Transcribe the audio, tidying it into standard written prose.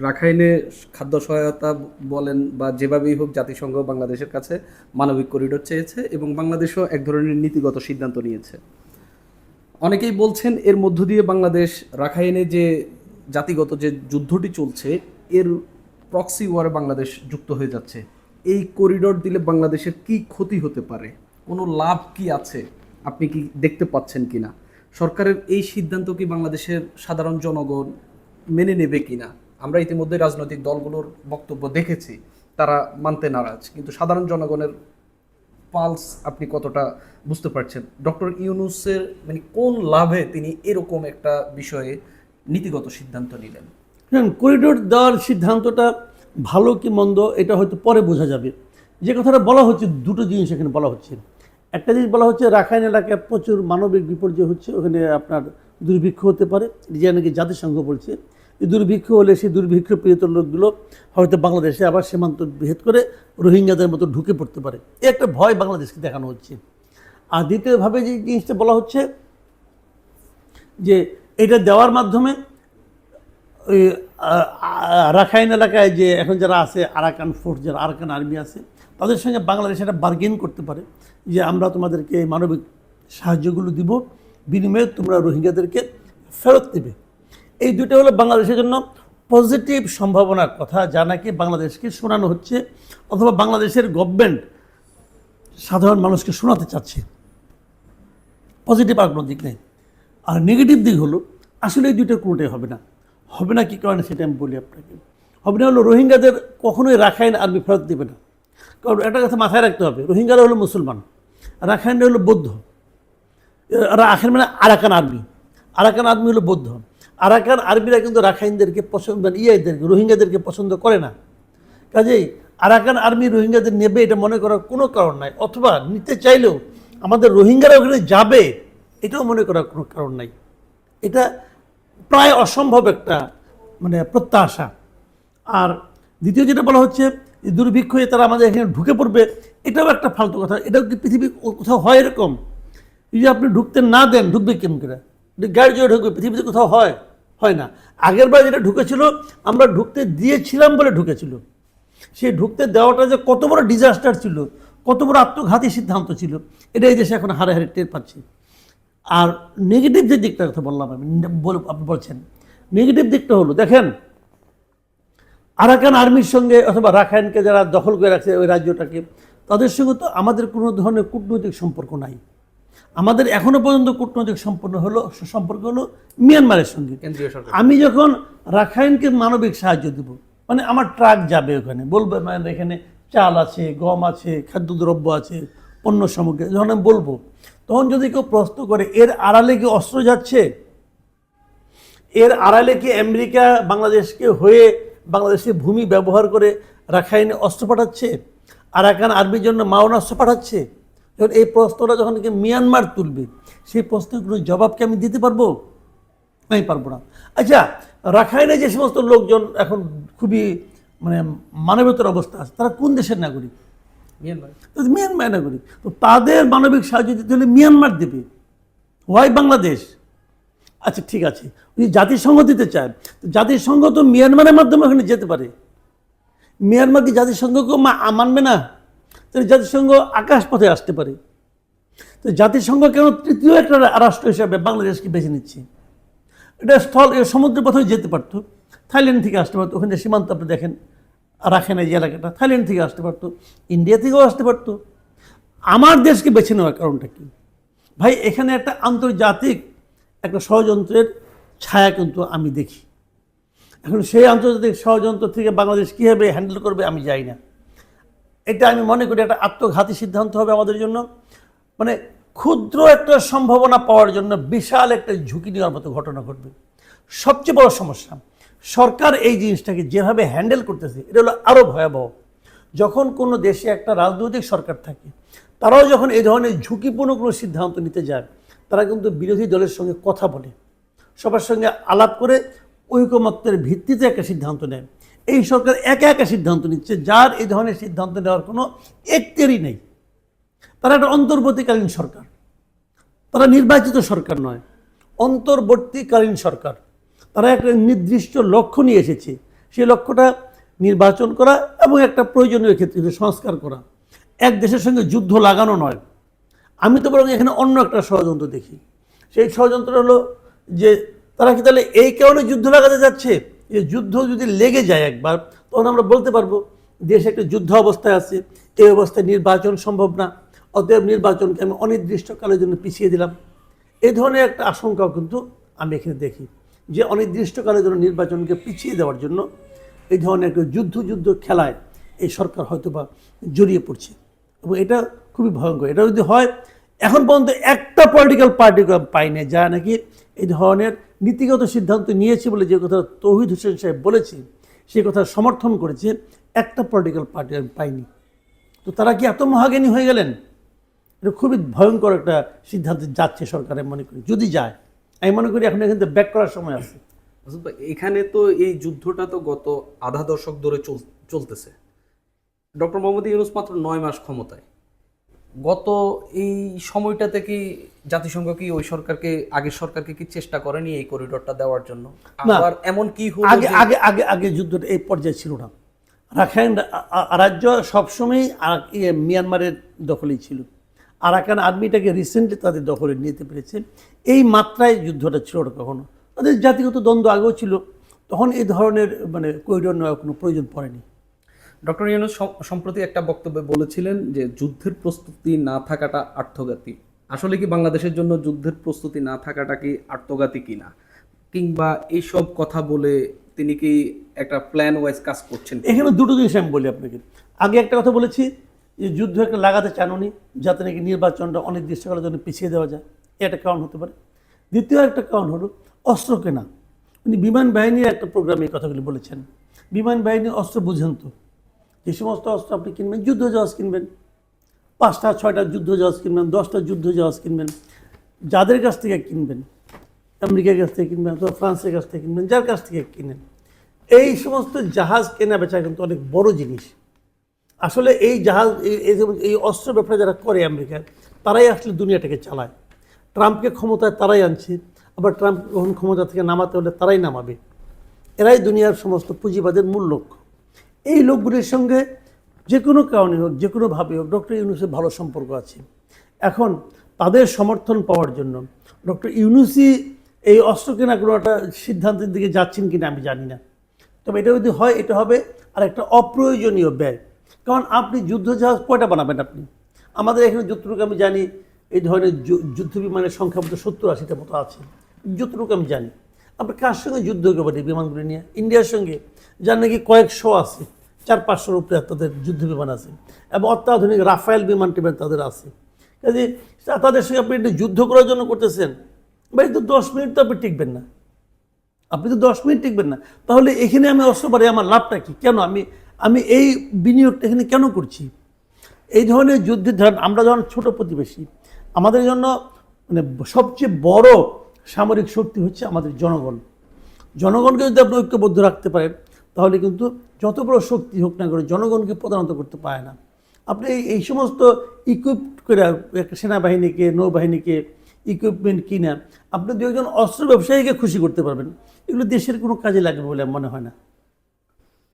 রাখাইনে খাদ্য সহায়তা বলেন বা যেভাবেই হোক জাতিসংঘ বাংলাদেশের কাছে মানবিক করিডোর চেয়েছে এবং বাংলাদেশও এক ধরনের নীতিগত সিদ্ধান্ত নিয়েছে। অনেকেই বলছেন এর মধ্য দিয়ে বাংলাদেশ রাখাইনে যে জাতিগত যে যুদ্ধটি চলছে এর প্রক্সি ওয়ারে বাংলাদেশ যুক্ত হয়ে যাচ্ছে। এই করিডোর দিলে বাংলাদেশের কি ক্ষতি হতে পারে, কোনো লাভ কি আছে, আপনি কি দেখতে পাচ্ছেন কিনা? সরকারের এই সিদ্ধান্ত কি বাংলাদেশের সাধারণ জনগণ মেনে নেবে কিনা? আমরা ইতিমধ্যে রাজনৈতিক দলগুলোর বক্তব্য দেখেছি, তারা মানতে নারাজ, কিন্তু সাধারণ জনগণের পালস আপনি কতটা বুঝতে পারছেন? ডক্টর ইউনূসের মানে কোন লাভে তিনি এরকম একটা বিষয়ে নীতিগত সিদ্ধান্ত নিলেন? করিডোর দেওয়ার সিদ্ধান্তটা ভালো কি মন্দ এটা হয়তো পরে বোঝা যাবে। যে কথাটা বলা হচ্ছে, দুটো জিনিস এখানে বলা হচ্ছে। একটা জিনিস বলা হচ্ছে রাখাইন এলাকায় প্রচুর মানবিক বিপর্যয় হচ্ছে, ওখানে আপনার দুর্ভিক্ষ হতে পারে, যে নাকি জাতিসংঘ বলছে। এই দুর্ভিক্ষ হলে সেই দুর্ভিক্ষ পীড়িত লোকগুলো হয়তো বাংলাদেশে আবার সীমান্ত ভেদ করে রোহিঙ্গাদের মতো ঢুকে পড়তে পারে, এই একটা ভয় বাংলাদেশকে দেখানো হচ্ছে। আর দ্বিতীয়ভাবে যে জিনিসটা বলা হচ্ছে যে এটা দেওয়ার মাধ্যমে ওই রাখাইন এলাকায় যে এখন যারা আছে আরাকান ফোর্স, যারা আরাকান আর্মি আছে, তাদের সঙ্গে বাংলাদেশ একটা বার্গেন করতে পারে যে আমরা তোমাদেরকে মানবিক সাহায্যগুলো দিব, বিনিময়ে তোমরা রোহিঙ্গাদেরকে ফেরত দেবে। এই দুটো হলো বাংলাদেশের জন্য পজিটিভ সম্ভাবনার কথা, যা নাকি বাংলাদেশকে শোনানো হচ্ছে অথবা বাংলাদেশের গভর্নমেন্ট সাধারণ মানুষকে শোনাতে চাচ্ছে। পজিটিভ আর কোনো দিক নেই। আর নেগেটিভ দিক হলো আসলে এই দুইটার কোনোটাই হবে না। হবে না কি কারণে সেটা আমি বলি আপনাকে। হবে না হলো রোহিঙ্গাদের কখনোই রাখাইন আর্মি ফেরত দেবে না। কারণ একটা কথা মাথায় রাখতে হবে, রোহিঙ্গারা হলো মুসলমান, রাখাইনরা হলো বৌদ্ধ। রাখাইন মানে আরাকান আর্মি, আরাকান আর্মি হলো বৌদ্ধ। আরাকান আর্মিরা কিন্তু রাখাইনদেরকে পছন্দ, রোহিঙ্গাদেরকে পছন্দ করে না। কাজেই আরাকান আর্মি রোহিঙ্গাদের নেবে এটা মনে করার কোনো কারণ নাই, অথবা নিতে চাইলেও আমাদের রোহিঙ্গারা ওখানে যাবে এটাও মনে করার কোনো কারণ নাই। এটা প্রায় অসম্ভব একটা মানে প্রত্যাশা। আর দ্বিতীয় যেটা বলা হচ্ছে দুর্ভিক্ষ হয়ে তারা আমাদের এখানে ঢুকে পড়বে, এটাও একটা ফালতু কথা। এটাও কি পৃথিবী কোথাও হয় এরকম? যদি আপনি ঢুকতে না দেন, ঢুকবে কেমন করে? গাড়ি জোরে ঢুকবে, পৃথিবীতে কোথাও হয়? হয় না। আগের বার যেটা ঢুকেছিল আমরা ঢুকতে দিয়েছিলাম বলে ঢুকেছিল। সেই ঢুকতে দেওয়াটা যে কত বড় ডিজাস্টার ছিল, কত বড় আত্মঘাতী সিদ্ধান্ত ছিল, এটা এই দেশে এখন হারে হারে টের পাচ্ছি। আর নেগেটিভ যে দিকটার কথা বললাম আমি, আপনি বলছেন নেগেটিভ দিকটা হলো, দেখেন আরাকান আর্মির সঙ্গে অথবা রাখাইনকে যারা দখল করে রাখছে ওই রাজ্যটাকে, তাদের সঙ্গে তো আমাদের কোনো ধরনের কূটনৈতিক সম্পর্ক নাই। আমাদের এখনো পর্যন্ত কূটনৈতিক সম্পর্ক হলো মিয়ানমারের সঙ্গে। আমি যখন রাখাইনকে মানবিক সাহায্য দেব, মানে আমার ট্রাক যাবে ওখানে, বলবে মানে এখানে চাল আছে, গম আছে, খাদ্যদ্রব্য আছে, পণ্য সামগ্রী, যখন আমি বলবো, তখন যদি কেউ প্রশ্ন করে এর আড়ালে কি অস্ত্র যাচ্ছে, এর আড়ালে কি আমেরিকা বাংলাদেশকে হয়ে বাংলাদেশের ভূমি ব্যবহার করে রাখাইনে অস্ত্র পাঠাচ্ছে, আরাকান আর্মির জন্য মারণাস্ত্র পাঠাচ্ছে, যখন এই প্রশ্নটা যখন মিয়ানমার তুলবে, সেই প্রশ্নের কোনো জবাব কি আমি দিতে পারবো? আমি পারবো না। আচ্ছা, রাখাইনে যে সমস্ত লোকজন এখন খুবই মানে মানবতার অবস্থা আছে, তারা কোন দেশের নাগরিক? মিয়ানমার নাগরিক। তো তাদের মানবিক সাহায্য দিতে হলে মিয়ানমার দেবে, ওয়াই বাংলাদেশ? আচ্ছা ঠিক আছে, উনি জাতিসংঘ দিতে চায়, জাতিসংঘ তো মিয়ানমারের মাধ্যমে ওখানে যেতে পারে। মিয়ানমার কি জাতিসংঘকে মানবে না? তাহলে জাতিসংঘ আকাশপথে আসতে পারে। তো জাতিসংঘ কেন তৃতীয় একটা রাষ্ট্র হিসাবে বাংলাদেশকে বেছে নিচ্ছে? এটা সমুদ্র পথে যেতে পারতো, থাইল্যান্ড থেকে আসতে পারতো, ওখানে সীমান্ত আপনি দেখেন রাখাইন যে এলাকাটা, থাইল্যান্ড থেকে আসতে পারতো, ইন্ডিয়া থেকেও আসতে পারতো। আমার দেশকে বেছে নেওয়ার কারণটা কি? ভাই, এখানে একটা আন্তর্জাতিক একটা ষড়যন্ত্রের ছায়া কিন্তু আমি দেখি। এখন সেই আন্তর্জাতিক ষড়যন্ত্র থেকে বাংলাদেশ কীভাবে হ্যান্ডেল করবে আমি জানি না। এটা আমি মনে করি একটা আত্মঘাতী সিদ্ধান্ত হবে আমাদের জন্য। মানে ক্ষুদ্র একটা সম্ভাবনা পাওয়ার জন্য বিশাল একটা ঝুঁকি নেওয়ার মতো ঘটনা ঘটবে। সবচেয়ে বড় সমস্যা, সরকার এই জিনিসটাকে যেভাবে হ্যান্ডেল করতেছে এটা হলো আরও ভয়াবহ। যখন কোনো দেশে একটা রাজনৈতিক সরকার থাকে, তারাও যখন এই ধরনের ঝুঁকিপূর্ণ কোনো সিদ্ধান্ত নিতে যায়, তারা কিন্তু বিরোধী দলের সঙ্গে কথা বলে, সবার সঙ্গে আলাপ করে ঐকমত্যের ভিত্তিতে একটা সিদ্ধান্ত নেয়। এই সরকার একা একা সিদ্ধান্ত নিচ্ছে, যার এই ধরনের সিদ্ধান্ত নেওয়ার কোনো এখতিয়ারই নেই। তারা একটা অন্তর্বর্তীকালীন সরকার, তারা নির্বাচিত সরকার নয়, অন্তর্বর্তীকালীন সরকার। তারা একটা নির্দিষ্ট লক্ষ্য নিয়ে এসেছে, সেই লক্ষ্যটা নির্বাচন করা এবং একটা প্রয়োজনীয় ক্ষেত্রে সংস্কার করা, এক দেশের সঙ্গে যুদ্ধ লাগানো নয়। আমি তো বরং এখানে অন্য একটা ষড়যন্ত্র দেখি। সেই ষড়যন্ত্র হলো যে তারা কি তাহলে এই কারণে যুদ্ধ লাগাতে যাচ্ছে, যে যুদ্ধ যদি লেগে যায় একবার, তখন আমরা বলতে পারবো দেশ একটা যুদ্ধ অবস্থায় আছে, এই অবস্থায় নির্বাচন সম্ভব না, অতএব নির্বাচনকে আমি অনির্দিষ্টকালের জন্য পিছিয়ে দিলাম। এই ধরনের একটা আশঙ্কাও কিন্তু আমি এখানে দেখি, যে অনির্দিষ্টকালের জন্য নির্বাচনকে পিছিয়ে দেওয়ার জন্য এই ধরনের একটা যুদ্ধ খেলায় এই সরকার হয়তোবা জড়িয়ে পড়ছে, এবং এটা খুবই ভয়ঙ্কর। এটা যদি হয়, এখন পর্যন্ত একটা পলিটিক্যাল পার্টি পাইনি যারা নাকি এই ধরনের নীতিগত সিদ্ধান্ত নিয়েছে বলে যে কথা তৌহিদ হোসেন সাহেব বলেছে, সেই কথা সমর্থন করেছে, একটা পলিটিক্যাল পার্টি আমি পাইনি। তো তারা কি এত মহাজ্ঞানী হয়ে গেলেন? এটা খুবই ভয়ঙ্কর একটা সিদ্ধান্তে যাচ্ছে সরকার, আমি মনে করি। যদি যায়, আমি মনে করি এখন এখান থেকে ব্যাক করার সময় আছে। এখানে তো এই যুদ্ধটা তো গত আধা দশক ধরে চলতেছে। ডক্টর মোহাম্মদ ইউনূস মাত্র 9 মাস ক্ষমতায়। গত এই সময়টাতে কি জাতিসংঘ কি ওই সরকারকে, আগের সরকারকে কি চেষ্টা করেনি এই করিডোরটা দেওয়ার জন্য? আবার এমন কি হলো আগে আগে আগে আগে যুদ্ধটা এই পর্যায়ে ছিল না। রাখাইন রাজ্য সবসময় মিয়ানমারের দখলেই ছিল। আরাকান আর্মিটাকে রিসেন্টলি তাদের দখলে নিতে পেরেছে। এই মাত্রায় যুদ্ধটা ছিল না কখনো। তাদের জাতিগত দ্বন্দ্ব আগেও ছিল, তখন এই ধরনের করিডোর নেওয়ার কোনো প্রয়োজন পড়েনি। ডক্টর ইউনূস সম্প্রতি একটা বক্তব্যে বলেছিলেন যে যুদ্ধের প্রস্তুতি না থাকাটা আত্মঘাতী। আসলে কি বাংলাদেশের জন্য যুদ্ধের প্রস্তুতি না থাকাটা কি আত্মঘাতী কিনা, কিংবা এইসব কথা বলে তিনি কি একটা প্ল্যান ওয়াইজ কাজ করছেন? এখানে দুটো জিনিস আমি বলি আপনাকে। আগে একটা কথা বলেছি যে যুদ্ধ একটা লাগাতে চাননি, যাতে নাকি নির্বাচনটা অনির্দিষ্টকালের জন্য পিছিয়ে দেওয়া যায়, এটা কারণ হতে পারে। দ্বিতীয় একটা কারণ হলো অস্ত্র কেনা। উনি বিমান বাহিনীর একটা প্রোগ্রামে এই কথাগুলি বলেছেন। বিমান বাহিনীর অস্ত্র বুঝেন তো, যে সমস্ত অস্ত্র আপনি কিনবেন, যুদ্ধ জাহাজ কিনবেন, 5টা 6টা যুদ্ধ জাহাজ কিনবেন, 10টা যুদ্ধ জাহাজ কিনবেন, যাদের কাছ থেকে কিনবেন, আমেরিকার কাছ থেকে কিনবেন অথবা ফ্রান্সের কাছ থেকে কিনবেন, যার কাছ থেকে কিনেন, এই সমস্ত জাহাজ কেনা বেচা কিন্তু অনেক বড় জিনিস। আসলে এই জাহাজ এই অস্ত্র ব্যবসা যারা করে আমেরিকার, তারাই আসলে দুনিয়াটাকে চালায়। ট্রাম্পকে ক্ষমতায় তারাই আনছে, আবার ট্রাম্প যখন ক্ষমতা থেকে নামাতে হলে তারাই নামাবে। এরাই দুনিয়ার সমস্ত পুঁজিবাদের মূল লক্ষ্য। এই লোকগুলির সঙ্গে যে কোনো কারণে হোক, যে কোনোভাবে হোক, ডক্টর ইউনূসের ভালো সম্পর্ক আছে। এখন তাদের সমর্থন পাওয়ার জন্য ডক্টর ইউনূসই এই অস্ত্র কেনা কোনো একটা সিদ্ধান্তের দিকে যাচ্ছেন কিনা আমি জানি না। তবে এটা যদি হয়, এটা হবে আর একটা অপ্রয়োজনীয় ব্যয়। কারণ আপনি যুদ্ধজাহাজ কয়টা বানাবেন আপনি? আমাদের এখানে যতটুকু আমি জানি এই ধরনের যুদ্ধ বিমানের সংখ্যা মতো 70-80টা মতো আছে, যতটুকু আমি জানি। আপনি কার সঙ্গে যুদ্ধ করবেন এই বিমানগুলি নিয়ে? ইন্ডিয়ার সঙ্গে, যার নাকি কয়েকশো আছে, 400-500-র উপরে তাদের যুদ্ধ বিমান আছে, এবং অত্যাধুনিক রাফায়েল বিমান টিমান তাদের আছে। কাজে তাদের সঙ্গে আপনি যুদ্ধ করার জন্য করতেছেন, ভাই তো 10 মিনিট তো আপনি টিকবেন না, আপনি তো 10 মিনিট টিকবেন না। তাহলে এখানে আমি অস্ত্র বাড়ি আমার লাভটা কি? কেন আমি এই বিনিয়োগটা এখানে কেন করছি? এই ধরনের যুদ্ধের ধরেন আমরা যখন ছোট প্রতিবেশী, আমাদের জন্য সবচেয়ে বড় সামরিক শক্তি হচ্ছে আমাদের জনগণ। জনগণকে যদি আপনি ঐক্যবদ্ধ রাখতে পারেন, তাহলে কিন্তু যত বড় শক্তি হোক না করে জনগণকে প্রদানত করতে পারে না। আপনি এই সমস্ত ইকুইপড করে একটা সেনাবাহিনীকে, নৌবাহিনীকে ইকুইপমেন্ট কিনা আপনি 2 একজন অস্ত্র ব্যবসায়ীকে খুশি করতে পারবেন, এগুলো দেশের কোনো কাজে লাগবে বলে মনে হয় না।